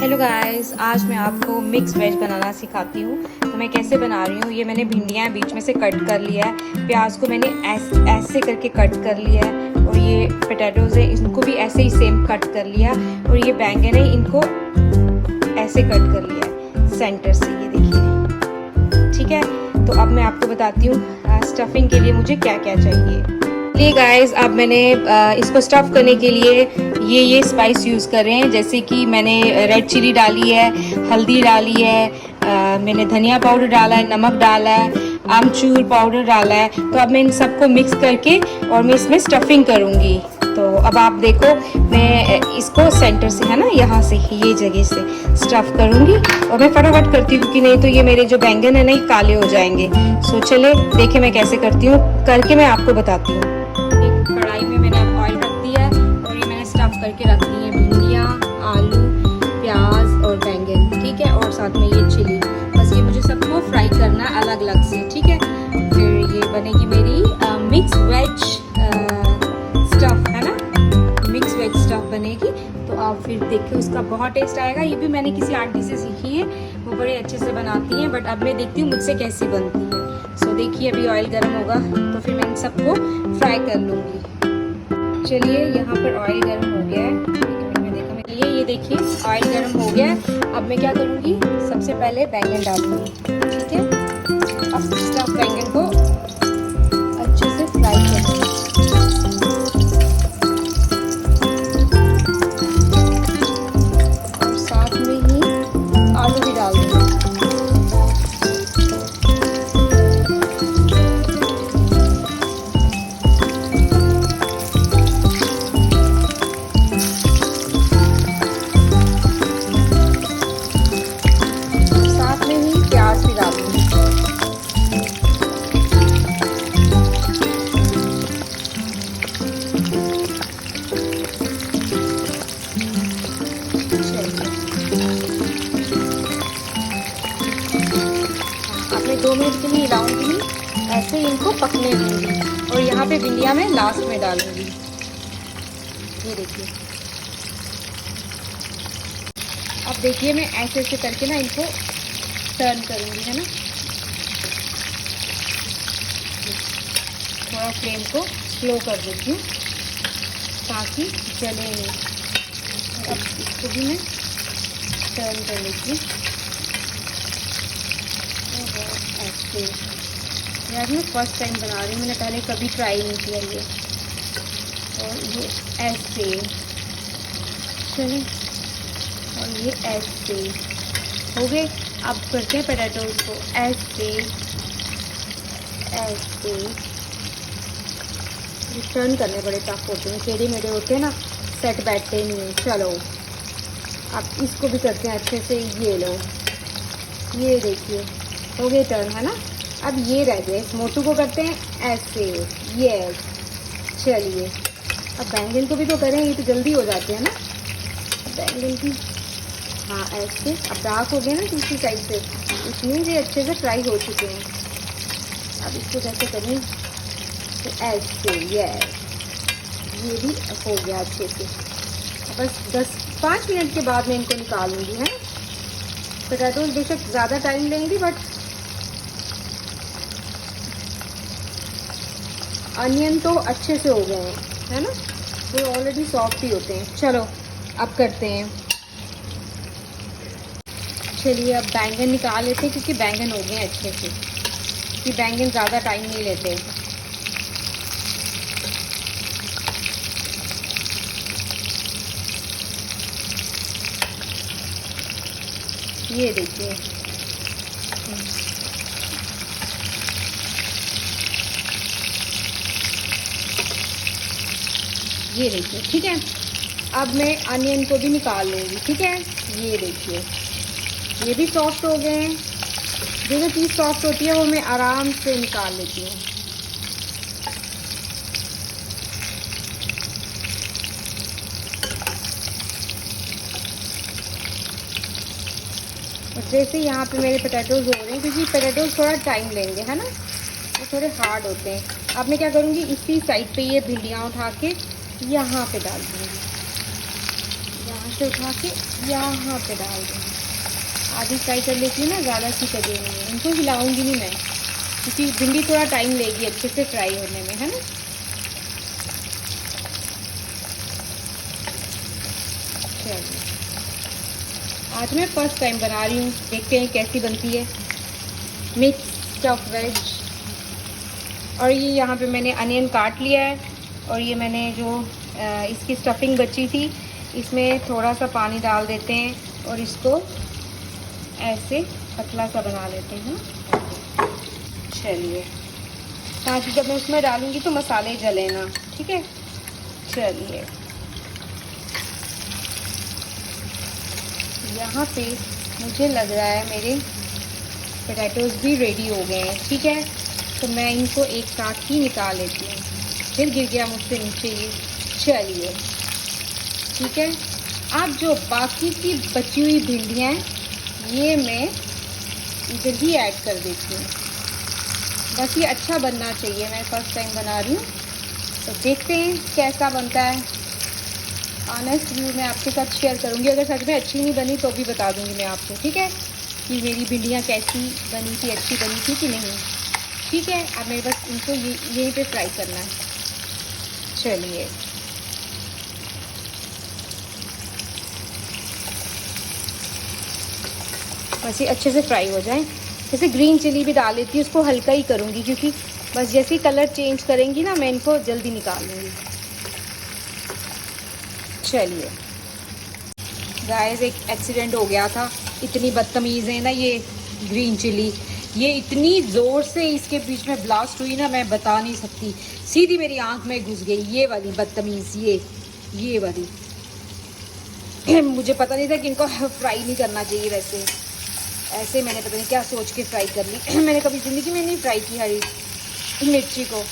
Hello guys, आज मैं आपको मिक्स वेज बनाना सिखाती हूँ। तो मैं कैसे बना रही हूँ, ये मैंने भिंडियाँ बीच में से कट कर लिया है, प्याज को मैंने ऐसे करके कट कर लिया है, और ये पोटैटोज़ है इनको भी ऐसे ही सेम कट कर लिया, और ये बैंगन है इनको ऐसे कट कर लिया है सेंटर से, ये देखिए। ठीक है, तो अब मैं आपको बताती हूँ स्टफिंग के लिए मुझे क्या क्या चाहिए। चलिए गाइस, अब मैंने इसको स्टफ़ करने के लिए ये स्पाइस यूज़ कर रहे हैं। जैसे कि मैंने रेड चिली डाली है, हल्दी डाली है, मैंने धनिया पाउडर डाला है, नमक डाला है, आमचूर पाउडर डाला है। तो अब मैं इन सबको मिक्स करके और मैं इसमें स्टफिंग करूँगी। तो अब आप देखो, मैं इसको सेंटर से, है ना, यहाँ से ये जगह से स्टफ़ करूँगी, और मैं फटाफट करती हूँ कि नहीं तो ये मेरे जो बैंगन है ना ये काले हो जाएंगे। सो चले देखिए मैं कैसे करती हूँ, करके मैं आपको बताती हूँ। एक कढ़ाई में मैंने ऑयल रख दिया है, और ये मैंने स्टफ़ करके रख दी है भिंडियाँ, आलू, प्याज और बैंगन। ठीक है, और साथ में ये चिली। बस ये मुझे सबको फ्राई करना है अलग अलग से। ठीक है, फिर ये बनेगी मेरी मिक्स वेज स्टफ़, है ना, मिक्स वेज स्टफ़ बनेगी। तो आप फिर देखिए, उसका बहुत टेस्ट आएगा। ये भी मैंने किसी आंटी से सीखी है, वो बड़े अच्छे से बनाती हैं, बट अब मैं देखती हूँ मुझसे कैसी बनती है। सो देखिए, अभी ऑयल गर्म होगा तो फिर मैं इन सबको फ्राई कर लूँगी। चलिए, यहाँ पर ऑयल गर्म हो गया है। मैं देखा मेरे लिए, ये देखिए ऑयल गर्म हो गया है। अब मैं क्या करूँगी, सबसे पहले बैंगन डालूँगी। ठीक है, अब स्टफ़ बैंगन को अच्छे से फ्राई करूँगी। और साथ में ही आलू भी डाल दूँगी। मैं 2 मिनट के लिए हिलाऊंगी, ऐसे ही इनको पकने दूंगी। और यहाँ पे भिंडियाँ मैं लास्ट में डालूंगी। ये देखिए, अब देखिए मैं ऐसे ऐसे करके ना इनको टर्न करूंगी, है ना। थोड़ा फ्लेम को स्लो कर देती हूँ ताकि जले नहीं। अब इसको भी मैं टर्न कर लेती हूँ ऐसे। यार मैं फर्स्ट टाइम बना रही हूँ, मैंने पहले कभी ट्राई नहीं किया ये। और ये ऐसे चले, और ये ऐसे हो गए। अब करते हैं पोटैटोज़ को ऐसे ऐसे। टर्न करने बड़े टफ होते हैं, टेढ़े मेढ़े होते हैं ना, सेट बैठते नहीं हैं। चलो अब इसको भी करते हैं अच्छे से। ये लो, ये देखिए हो गए टर्न, है ना। अब ये रह गए, इस मोटू को करते हैं ऐसे। यस, चलिए अब बैंगन को भी तो करें, ये तो जल्दी हो जाते हैं ना बैंगन की। हाँ ऐसे। अब डार्क हो गए ना दूसरी साइड से, इसमें ये अच्छे से फ्राई हो चुके हैं। अब इसको कैसे करें, तो ऐसे। यस, ये भी हो गया अच्छे से। बस 5 मिनट के बाद मैं इनको निकालूंगी, है ना। पोटैटोज बेशक ज़्यादा टाइम लेंगी, बट अनियन तो अच्छे से हो गए हैं, है ना, वो ऑलरेडी सॉफ्ट ही होते हैं। चलो अब करते हैं। चलिए अब बैंगन निकाल लेते हैं, क्योंकि बैंगन हो गए हैं अच्छे से, कि बैंगन ज़्यादा टाइम नहीं लेते। ये देखिए, ये देखिए। ठीक है, अब मैं अनियन को भी निकाल लूँगी। ठीक है, ये देखिए ये भी सॉफ्ट हो गए हैं। जो चीज़ सॉफ्ट होती है वो मैं आराम से निकाल लेती हूँ। और जैसे यहाँ पे मेरे पोटैटोज़ हो रहे हैं, क्योंकि पोटैटोज़ थोड़ा टाइम लेंगे, है ना, वो थोड़े हार्ड होते हैं। अब मैं क्या करूँगी, इसी साइड पे ये भिंडियाँ उठा के यहाँ पे डाल दूँगी। यहाँ से उठा के यहाँ पे डाल दूँगी। आधी फ्राई कर लेती हूँ ना, ज़्यादा सी करी नहीं है। इनको हिलाऊंगी नहीं मैं, क्योंकि भिंडी थोड़ा टाइम लेगी अच्छे से फ्राई होने में, है ना। चलिए, आज मैं फर्स्ट टाइम बना रही हूँ, देखते हैं कैसी बनती है मिक्स स्टफ वेज। और ये यहाँ पे मैंने अनियन काट लिया है, और ये मैंने जो इसकी स्टफिंग बची थी, इसमें थोड़ा सा पानी डाल देते हैं और इसको ऐसे पतला सा बना लेते हैं। चलिए, ताकि जब मैं उसमें डालूंगी तो मसाले जले ना, ठीक है। चलिए, यहाँ पे मुझे लग रहा है मेरे पोटैटोज़ भी रेडी हो गए हैं, ठीक है। तो मैं इनको एक साथ ही निकाल लेती हूँ। फिर गिर गया मुझसे नीचे ये। चलिए, ठीक है। अब जो बाकी की बची हुई भिंडियाँ ये मैं इधर ही ऐड कर देती हूँ। बस ये अच्छा बनना चाहिए, मैं फर्स्ट टाइम बना रही हूँ, तो देखते हैं कैसा बनता है। ऑनेस्ट व्यू मैं आपके साथ शेयर करूँगी। अगर सच में अच्छी नहीं बनी तो भी बता दूँगी मैं आपको, ठीक है, कि मेरी भिंडियाँ कैसी बनी थी, अच्छी बनी थी कि नहीं, ठीक है। अब मेरे बस इनको यहीं पे फ्राई करना है। चलिए, बस ये अच्छे से फ्राई हो जाए। जैसे ग्रीन चिली भी डाल लेती हूँ, उसको हल्का ही करूँगी, क्योंकि बस जैसे ही कलर चेंज करेंगी ना, मैं इनको जल्दी निकाल लूँगी। चलिए गाइस, एक एक्सीडेंट हो गया था। इतनी बदतमीज़ है ना ये ग्रीन चिली, ये इतनी ज़ोर से इसके बीच में ब्लास्ट हुई ना, मैं बता नहीं सकती। सीधी मेरी आंख में घुस गई ये वाली बदतमीज़, ये वाली। मुझे पता नहीं था कि इनको फ्राई नहीं करना चाहिए। वैसे ऐसे मैंने पता नहीं क्या सोच के फ्राई कर ली। मैंने कभी ज़िंदगी में नहीं फ्राई की हरी मिर्ची को।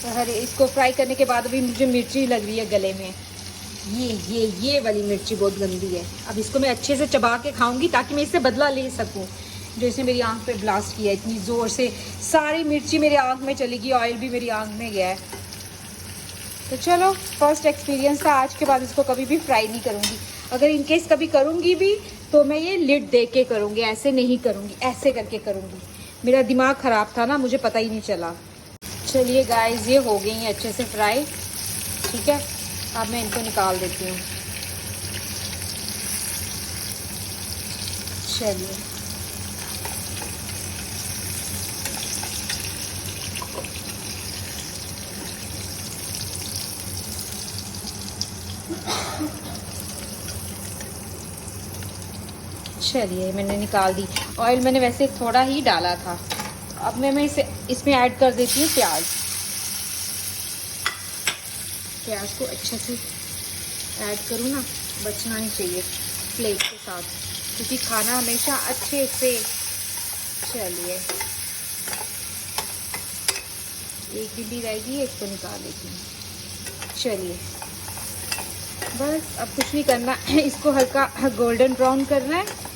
तो हरे इसको फ्राई करने के बाद अभी मुझे मिर्ची लग रही है गले में। ये वाली मिर्ची बहुत गंदी है। अब इसको मैं अच्छे से चबा के खाऊंगी, ताकि मैं इससे बदला ले सकूं, जो इसने मेरी आंख पे ब्लास्ट किया इतनी ज़ोर से। सारी मिर्ची मेरी आंख में चली गई, ऑयल भी मेरी आंख में गया है। तो चलो, फर्स्ट एक्सपीरियंस था। आज के बाद इसको कभी भी फ्राई नहीं करूँगी। अगर इनकेस कभी करूँगी भी तो मैं ये लिड दे के करूँगी, ऐसे नहीं करूँगी, ऐसे करके करूँगी। मेरा दिमाग ख़राब था ना, मुझे पता ही नहीं चला। चलिए गाइस, ये हो गई हैं अच्छे से फ्राई, ठीक है। अब मैं इनको निकाल देती हूँ। चलिए, चलिए मैंने निकाल दी। ऑयल मैंने वैसे थोड़ा ही डाला था। अब मैं इसमें ऐड कर देती हूँ प्याज। प्याज को अच्छे से ऐड करूँ ना, बचना नहीं चाहिए प्लेट के साथ, क्योंकि खाना हमेशा अच्छे से। चलिए, एक भिंडी रहेगी, इसको निकाल देती हूँ। चलिए, बस अब कुछ नहीं करना, इसको हल्का गोल्डन ब्राउन करना है।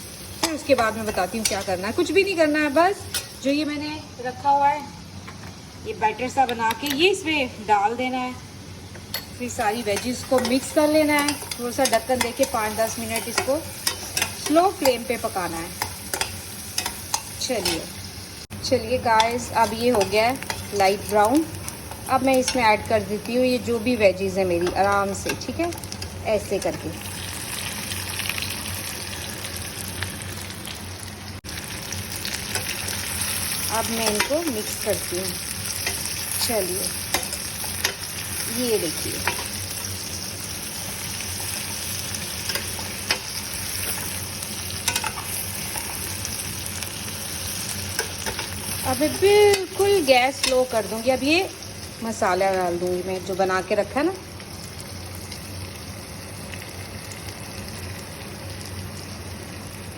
फिर उसके बाद मैं बताती हूँ क्या करना है। कुछ भी नहीं करना है, बस जो ये मैंने रखा हुआ है, ये बैटर सा बना के ये इसमें डाल देना है। फिर सारी वेजिस को मिक्स कर लेना है। थोड़ा सा ढक्कन देके 5-10 मिनट इसको स्लो फ्लेम पे पकाना है। चलिए गाइस, अब ये हो गया है लाइट ब्राउन। अब मैं इसमें ऐड कर देती हूँ ये जो भी वेजिस है मेरी, आराम से, ठीक है, ऐसे करके। अब मैं इनको मिक्स करती हूँ। चलिए, ये देखिए, अब मैं बिल्कुल गैस स्लो कर दूंगी। अब ये मसाला डाल दूंगी मैं जो बना के रखा है ना।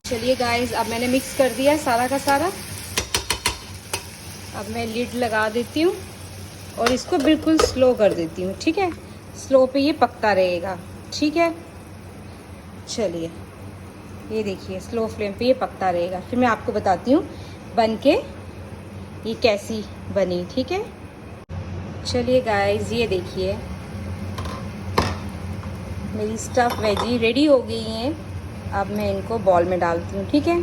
चलिए गाइस, अब मैंने मिक्स कर दिया सारा का सारा। अब मैं लिड लगा देती हूँ और इसको बिल्कुल स्लो कर देती हूँ, ठीक है। स्लो पे ये पकता रहेगा, ठीक है। चलिए, ये देखिए, स्लो फ्लेम पे ये पकता रहेगा। फिर मैं आपको बताती हूँ बन के ये कैसी बनी, ठीक है। चलिए गाइस, ये देखिए, मेरी स्टफ़ वेजी रेडी हो गई हैं। अब मैं इनको बॉल में डालती हूँ, ठीक है।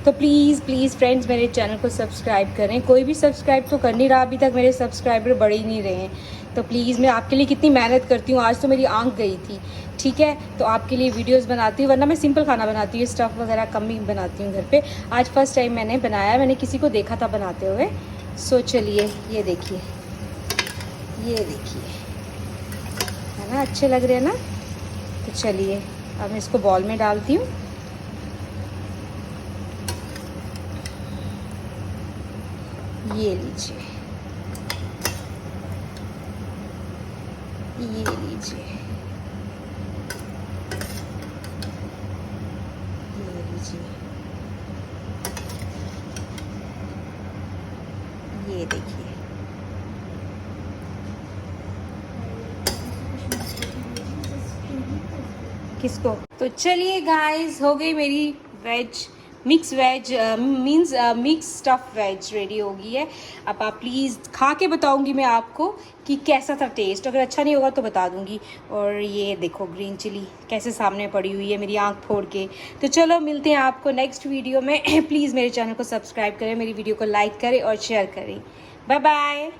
तो प्लीज़ प्लीज़ फ्रेंड्स मेरे चैनल को सब्सक्राइब करें। कोई भी सब्सक्राइब तो कर नहीं रहा, अभी तक मेरे सब्सक्राइबर बढ़ ही नहीं रहे हैं। तो प्लीज़ मैं आपके लिए कितनी मेहनत करती हूँ, आज तो मेरी आंख गई थी, ठीक है। तो आपके लिए वीडियोस बनाती हूँ, वरना मैं सिंपल खाना बनाती हूँ, स्टफ़ वगैरह कम ही बनाती हूँ घर पे। आज फर्स्ट टाइम मैंने बनाया, मैंने किसी को देखा था बनाते हुए। सो चलिए ये देखिए, है ना, अच्छे लग रहे हैं ना। तो चलिए अब मैं इसको बॉल में डालती हूँ। ये लीजिए, ये लीजिए, ये लीजिए, ये देखिए। किसको? तो चलिए गाइस, हो गई मेरी veg mix veg means mix stuff veg ready हो गई है। अब आप प्लीज़ खा के बताऊंगी मैं आपको कि कैसा था टेस्ट। अगर अच्छा नहीं होगा तो बता दूंगी। और ये देखो ग्रीन चिली कैसे सामने पड़ी हुई है मेरी आंख फोड़ के। तो चलो मिलते हैं आपको नेक्स्ट वीडियो में। प्लीज़ मेरे चैनल को सब्सक्राइब करें, मेरी वीडियो को लाइक करें और शेयर करें। Bye bye.